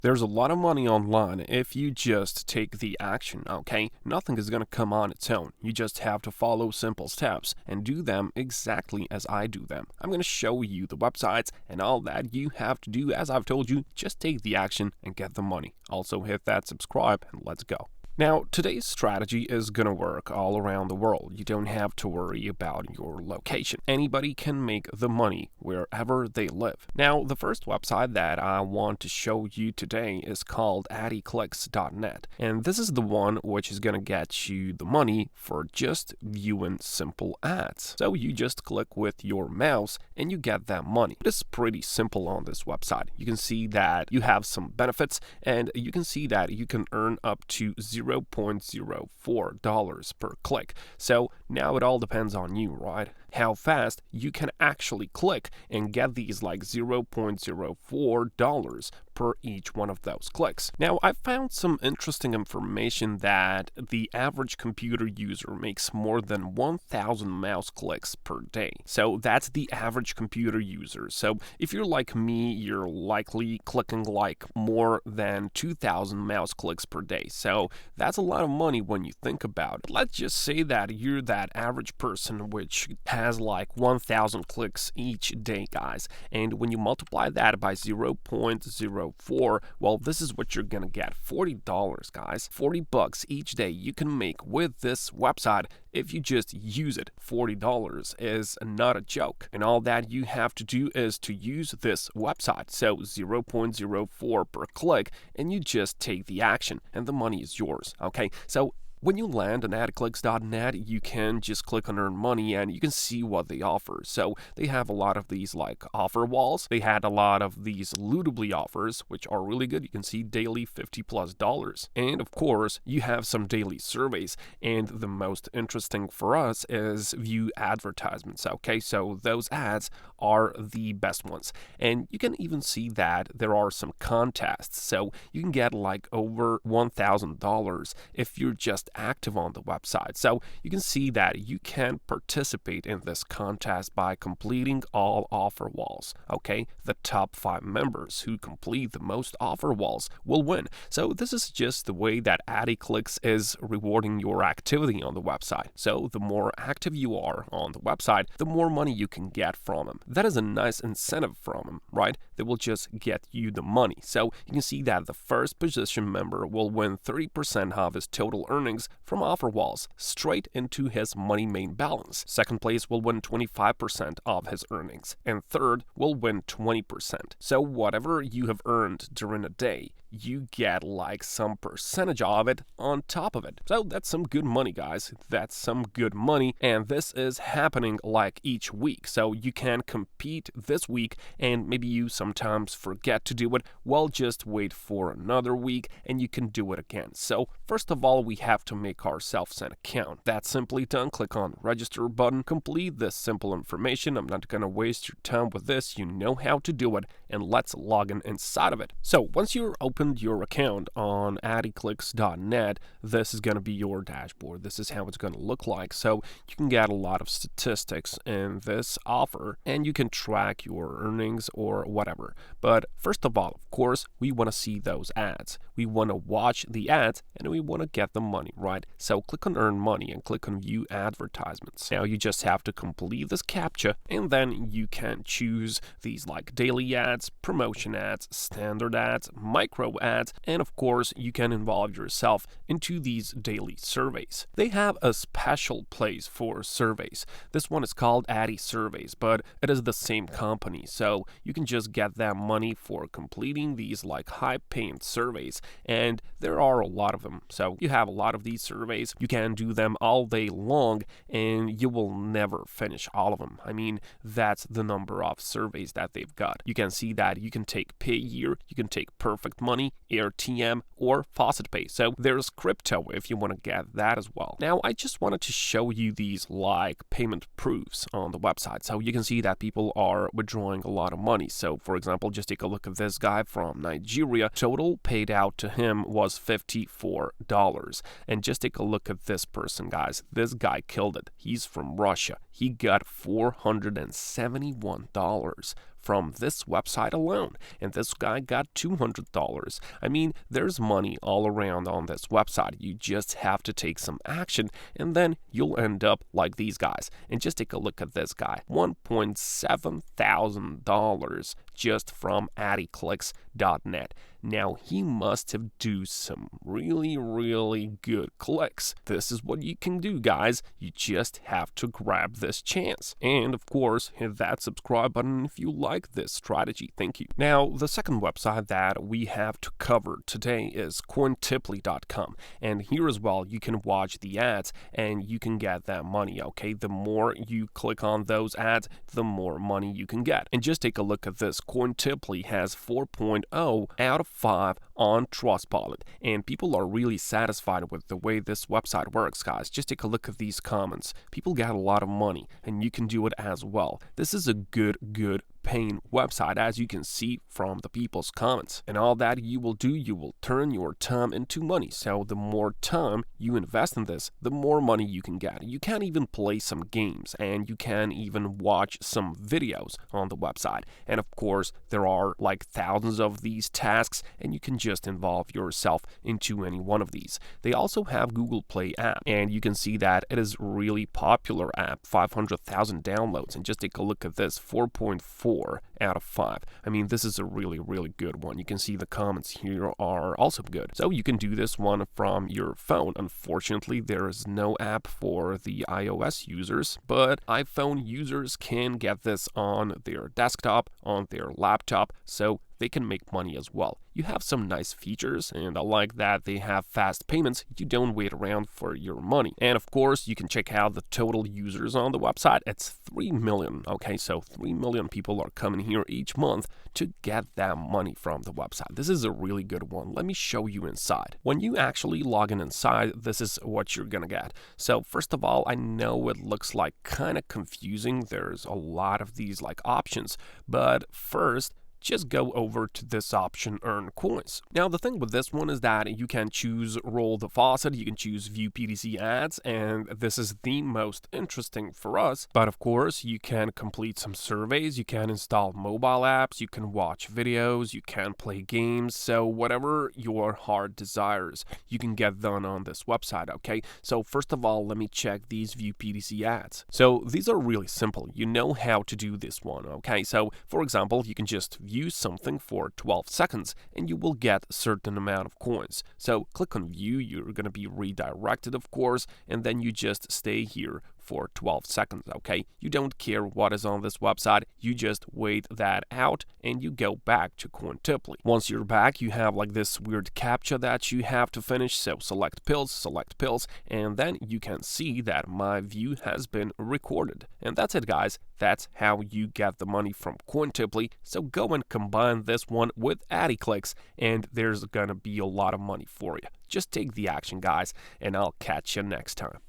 There's a lot of money online if you just take the action, okay? Nothing is going to come on its own. You just have to follow simple steps and do them exactly as I do them. I'm going to show you the websites and all that you have to do. As I've told you, just take the action and get the money. Also hit that subscribe and let's go. Now, today's strategy is going to work all around the world. You don't have to worry about your location. Anybody can make the money wherever they live. Now, the first website that I want to show you today is called AddyClicks.net. And this is the one which is going to get you the money for just viewing simple ads. So you just click with your mouse and you get that money. It is pretty simple on this website. You can see that you have some benefits and you can see that you can earn up to $0.04 per click. So now it all depends on you, right? How fast you can actually click and get these like $0.04 per each one of those clicks. Now, I found some interesting information that the average computer user makes more than 1,000 mouse clicks per day. So that's the average computer user. So if you're like me, you're likely clicking like more than 2,000 mouse clicks per day. So that's a lot of money when you think about it. Let's just say that you're that average person which has like 1,000 clicks each day, guys. And when you multiply that by 0.04, well, this is what you're gonna get. $40, guys. $40 each day you can make with this website if you just use it. $40 is not a joke. And all that you have to do is to use this website. So 0.04 per click, and you just take the action and the money is yours. Okay, so when you land on AddyClicks.net, you can just click on Earn Money and you can see what they offer. So they have a lot of these like offer walls. They had a lot of these Lootably offers, which are really good. You can see daily $50+. And of course, you have some daily surveys. And the most interesting for us is view advertisements. Okay, so those ads are the best ones. And you can even see that there are some contests. So you can get like over $1,000 if you're just active on the website. So you can see that you can participate in this contest by completing all offer walls. Okay, the top 5 members who complete the most offer walls will win. So this is just the way that AddyClicks is rewarding your activity on the website. So the more active you are on the website, the more money you can get from them. That is a nice incentive from them, right? They will just get you the money. So you can see that the first position member will win 30% of his total earnings from offer walls straight into his money main balance. Second place will win 25% of his earnings, and third will win 20%. So whatever you have earned during a day, you get like some percentage of it on top of it. So that's some good money, guys. That's some good money, and this is happening like each week. So you can compete this week, and maybe you sometimes forget to do it. Well, just wait for another week and you can do it again. So first of all, we have to make ourselves an account. That's simply done. Click on register button, complete this simple information. I'm not gonna waste your time with this. You know how to do it, and let's log in inside of it. So once you're opened your account on AddyClicks.net, this is gonna be your dashboard. This is how it's gonna look like. So you can get a lot of statistics in this offer and you can track your earnings or whatever. But first of all, of course, we want to see those ads. We want to watch the ads and we want to get the money, right? So click on Earn Money and click on View Advertisements. Now you just have to complete this CAPTCHA and then you can choose these like daily ads, promotion ads, standard ads, micro ads, and of course you can involve yourself into these daily surveys. They have a special place for surveys. This one is called Addy Surveys, but it is the same company. So you can just get that money for completing these like high-paying surveys, and there are a lot of them. So you have a lot of these surveys. You can do them all day long and you will never finish all of them. I mean, that's the number of surveys that they've got. You can see that you can take Pay Year, you can take Perfect Money, AirTM, or Faucet Pay. So there's crypto if you want to get that as well. Now, I just wanted to show you these like payment proofs on the website. So you can see that people are withdrawing a lot of money. So for example, just take a look at this guy from Nigeria. Total paid out to him was $54. And just take a look at this person, guys. This guy killed it. He's from Russia. He got $471 from this website alone, and this guy got $200. I mean, there's money all around on this website. You just have to take some action, and then you'll end up like these guys. And just take a look at this guy, $1.7 thousand just from AddyClicks.net. Now, he must have do some really good clicks. This is what you can do, guys. You just have to grab this chance. And of course, hit that subscribe button if you like this strategy. Thank you. Now, the second website that we have to cover today is Cointiply.com. And here as well, you can watch the ads and you can get that money, okay? The more you click on those ads, the more money you can get. And just take a look at this. Cointiply has 4.0 out of 5 on Trustpilot, and people are really satisfied with the way this website works, guys. Just take a look at these comments. People get a lot of money, and you can do it as well. This is a good paying website, as you can see from the people's comments. And all that you will do, you will turn your time into money. So the more time you invest in this, the more money you can get. You can even play some games, and you can even watch some videos on the website. And of course, there are like thousands of these tasks, and you can just involve yourself into any one of these. They also have Google Play app, and you can see that it is really popular app, 500,000 downloads. And just take a look at this, 4.4 out of 5. I mean, this is a really good one. You can see the comments here are also good. So you can do this one from your phone. Unfortunately, there is no app for the iOS users, but iPhone users can get this on their desktop, on their laptop, so they can make money as well. You have some nice features, and I like that they have fast payments. You don't wait around for your money. And of course, you can check out the total users on the website. It's 3 million. Okay, so 3 million people are coming here each month to get that money from the website. This is a really good one. Let me show you inside. When you actually log in inside, this is what you're gonna get. So first of all, I know it looks like kind of confusing. There's a lot of these like options, but first, just go over to this option, earn coins. Now, the thing with this one is that you can choose roll the faucet, you can choose view PDC ads, and this is the most interesting for us. But of course, you can complete some surveys, you can install mobile apps, you can watch videos, you can play games. So whatever your heart desires, you can get done on this website, okay? So first of all, let me check these view PDC ads. So these are really simple. You know how to do this one, okay? So for example, you can just view something for 12 seconds and you will get a certain amount of coins. So click on view, you're going to be redirected, of course, and then you just stay here for 12 seconds, okay? You don't care what is on this website, you just wait that out and you go back to Cointiply. Once you're back, you have like this weird captcha that you have to finish, so select pills, and then you can see that my view has been recorded. And that's it, guys. That's how you get the money from Cointiply. So go and combine this one with AddyClicks, and there's gonna be a lot of money for you. Just take the action, guys, and I'll catch you next time.